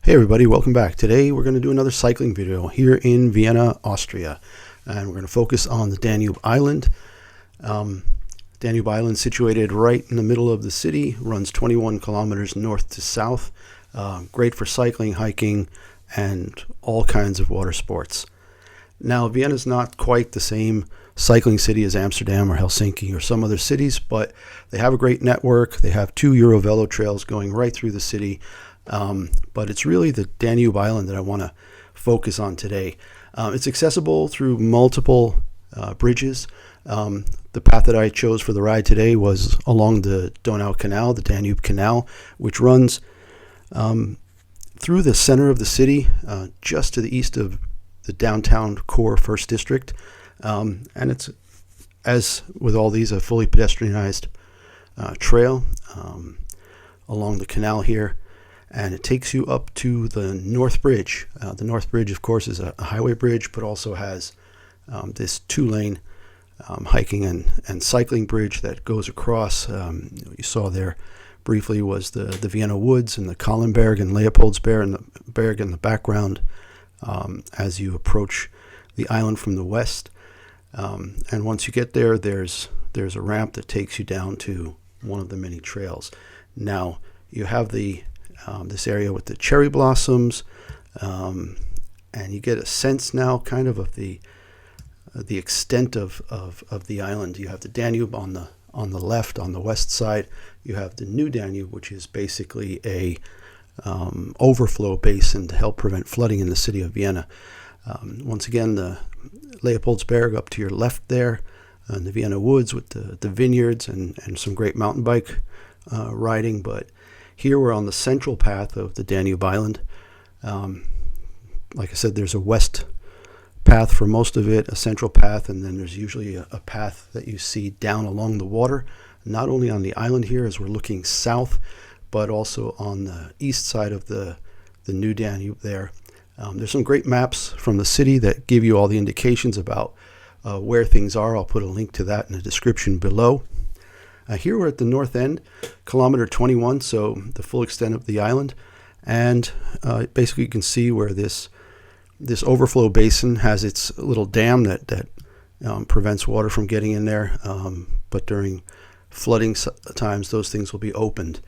Hey everybody, welcome back. Today we're going to do another cycling video here in Vienna, Austria. And we're going to focus on the Danube Island. Danube Island, situated right in the middle of the city, runs 21 kilometers north to south. Great for cycling, hiking, and all kinds of water sports. Now, Vienna is not quite the same cycling city as Amsterdam or Helsinki or some other cities, but they have a great network. They have 2 Euro Velo trails going right through the city. But it's really the Danube Island that I want to focus on today. It's accessible through multiple bridges. The path that I chose for the ride today was along the Donau Canal, the Danube Canal, which runs through the center of the city, just to the east of the downtown core First District. And it's, as with all these, a fully pedestrianized trail along the canal here. And it takes you up to the North Bridge. The North Bridge, of course, is a highway bridge, but also has this 2-lane hiking and cycling bridge that goes across. You saw there briefly was the Vienna Woods and the Kahlenberg and Leopoldsberg in the background as you approach the island from the west. And once you get there, there's a ramp that takes you down to one of the many trails. Now, you have this area with the cherry blossoms, and you get a sense now kind of the extent of the island. You have the Danube on the left, on the west side. You have the new Danube, which is basically a overflow basin to help prevent flooding in the city of Vienna. Once again, the Leopoldsberg up to your left there, and the Vienna Woods with the vineyards and some great mountain bike riding. But here we're on the central path of the Danube Island. Like I said, there's a west path for most of it, a central path, and then there's usually a path that you see down along the water, not only on the island here as we're looking south, but also on the east side of the new Danube there. There's some great maps from the city that give you all the indications about where things are. I'll put a link to that in the description below. Here we're at the north end, kilometer 21, so the full extent of the island. And basically you can see where this overflow basin has its little dam that prevents water from getting in there. But during flooding times, those things will be opened.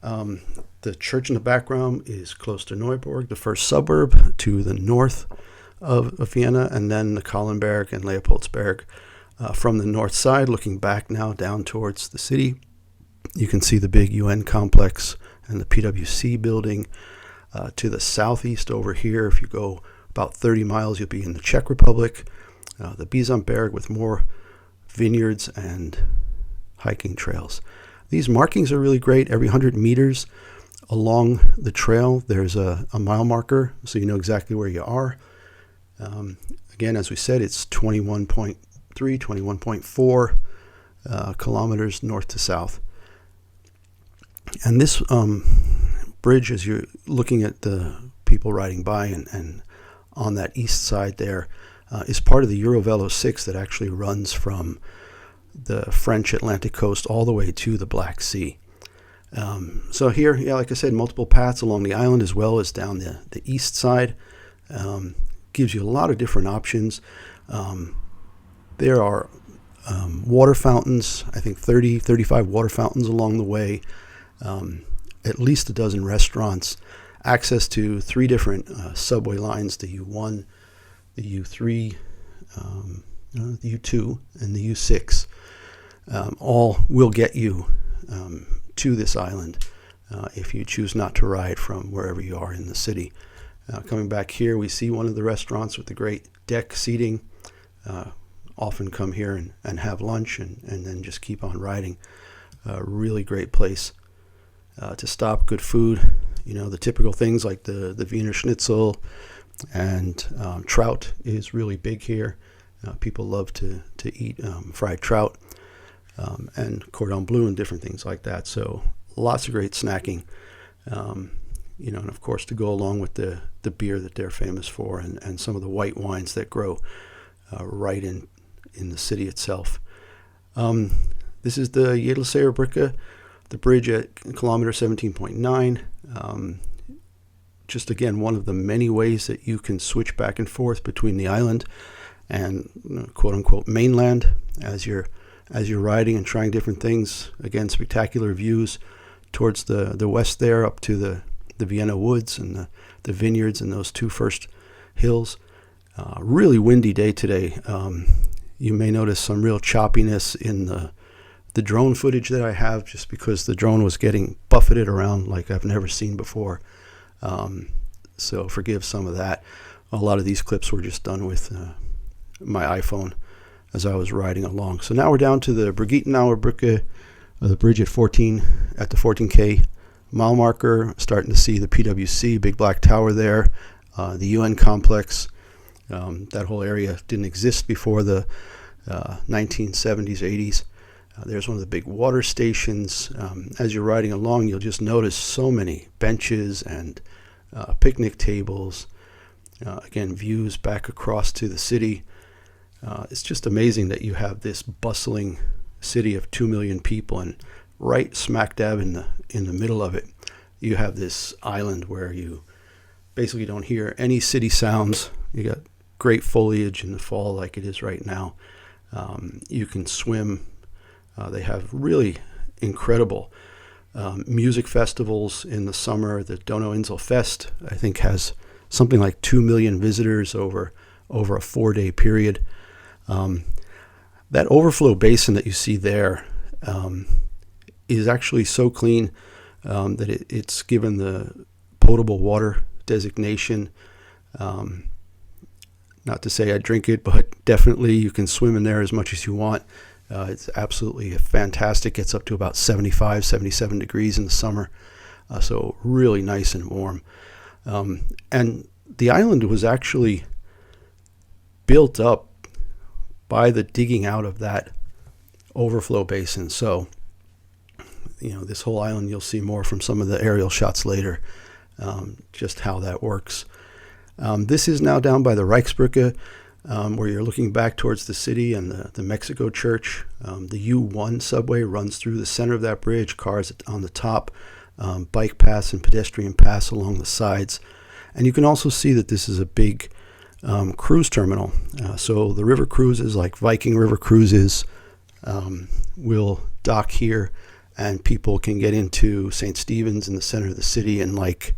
The church in the background is Klosterneuburg, the first suburb to the north of Vienna, and then the Kahlenberg and Leopoldsberg. From the north side, looking back now down towards the city, you can see the big UN complex and the PwC building. To the southeast over here, if you go about 30 miles, you'll be in the Czech Republic, the Bisamberg with more vineyards and hiking trails. These markings are really great. Every 100 meters along the trail, there's a mile marker, so you know exactly where you are. Again, as we said, it's 21.4 kilometers north to south. And this bridge, as you're looking at the people riding by and on that east side there, is part of the Euro Velo 6 that actually runs from the French Atlantic coast all the way to the Black Sea. So here, yeah, like I said, multiple paths along the island as well as down the east side. Gives you a lot of different options. There are water fountains, I think 35 water fountains along the way, at least a dozen restaurants, access to 3 different subway lines, the U1, the U3, the U2, and the U6. All will get you to this island if you choose not to ride from wherever you are in the city. Coming back here, we see one of the restaurants with the great deck seating. Often come here and have lunch and then just keep on riding. Really great place to stop, good food. You know, the typical things like the Wiener Schnitzel and trout is really big here. People love to eat fried trout and cordon bleu and different things like that. So lots of great snacking. You know, and of course to go along with the beer that they're famous for and some of the white wines that grow right in the city itself. This is the Jedlseer Bridge, the bridge at kilometer 17.9. just again, one of the many ways that you can switch back and forth between the island and quote unquote mainland as you're riding and trying different things. Again, spectacular views towards the west there, up to the Vienna woods and the vineyards and those two first hills. Really windy day today. You may notice some real choppiness in the drone footage that I have, just because the drone was getting buffeted around like I've never seen before. So forgive some of that. A lot of these clips were just done with my iPhone as I was riding along. So now we're down to the Brigittenauer Brücke, the bridge at the 14K mile marker. Starting to see the PwC, big black tower there, the UN complex. That whole area didn't exist before the 1970s, 80s. There's one of the big water stations. As you're riding along, you'll just notice so many benches and picnic tables. Again, views back across to the city. It's just amazing that you have this bustling city of 2 million people, and right smack dab in the middle of it, you have this island where you basically don't hear any city sounds. You got great foliage in the fall like it is right now. You can swim. They have really incredible music festivals in the summer. The Donauinsel Fest, I think, has something like 2 million visitors over a 4-day period. That overflow basin that you see there is actually so clean that it's given the potable water designation. Not to say I drink it, but definitely you can swim in there as much as you want. It's absolutely fantastic. Gets up to about 75, 77 degrees in the summer. So really nice and warm. And the island was actually built up by the digging out of that overflow basin. So, this whole island, you'll see more from some of the aerial shots later, just how that works. This is now down by the Reichsbrücke, where you're looking back towards the city and the Mexico Church. The U1 subway runs through the center of that bridge, cars on the top, bike paths and pedestrian paths along the sides. And you can also see that this is a big cruise terminal. So the river cruises, like Viking River Cruises, will dock here, and people can get into St. Stephen's in the center of the city in like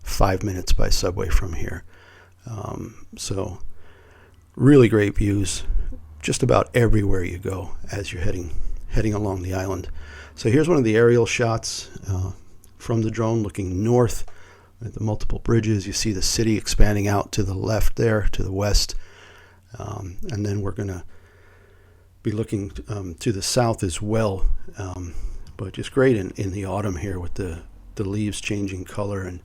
5 minutes by subway from here. So really great views just about everywhere you go as you're heading along the island. So here's one of the aerial shots from the drone looking north at the multiple bridges. You see the city expanding out to the left there, to the west. And then we're going to be looking to the south as well. But just great in the autumn here with the leaves changing color, and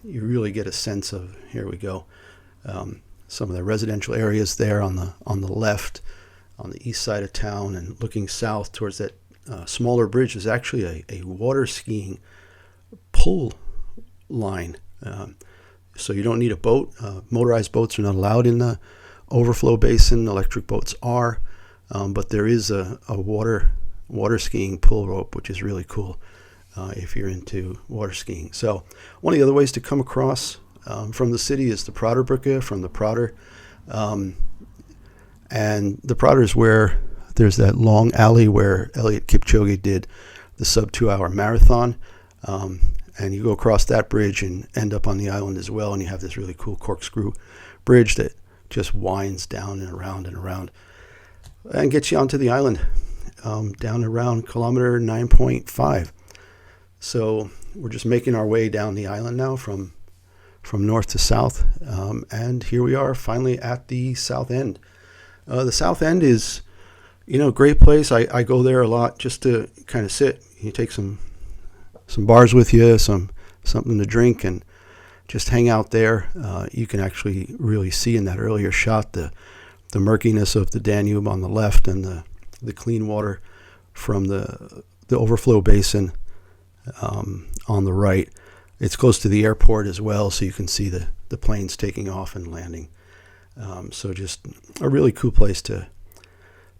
you really get a sense of, here we go, some of the residential areas there on the left, on the east side of town, and looking south towards that smaller bridge is actually a water skiing pull line. So you don't need a boat. Motorized boats are not allowed in the overflow basin. Electric boats are, but there is a water skiing pull rope, which is really cool if you're into water skiing. So one of the other ways to come across from the city is the Prater Bridge from the Prater. And the Prater is where there's that long alley where Eliud Kipchoge did the sub 2-hour marathon. And you go across that bridge and end up on the island as well. And you have this really cool corkscrew bridge that just winds down and around and gets you onto the island down around kilometer 9.5. So we're just making our way down the island now from north to south. And here we are finally at the south end. The south end is, a great place. I go there a lot just to kind of sit. You take some bars with you, something to drink, and just hang out there. You can actually really see in that earlier shot the murkiness of the Danube on the left and the clean water from the overflow basin on the right. It's close to the airport as well, so you can see the planes taking off and landing. So just a really cool place to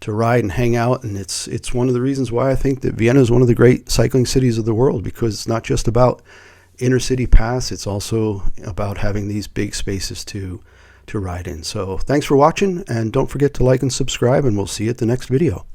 ride and hang out, and it's one of the reasons why I think that Vienna is one of the great cycling cities of the world, because it's not just about inner city paths, it's also about having these big spaces to ride in. So thanks for watching, and don't forget to like and subscribe, and we'll see you at the next video.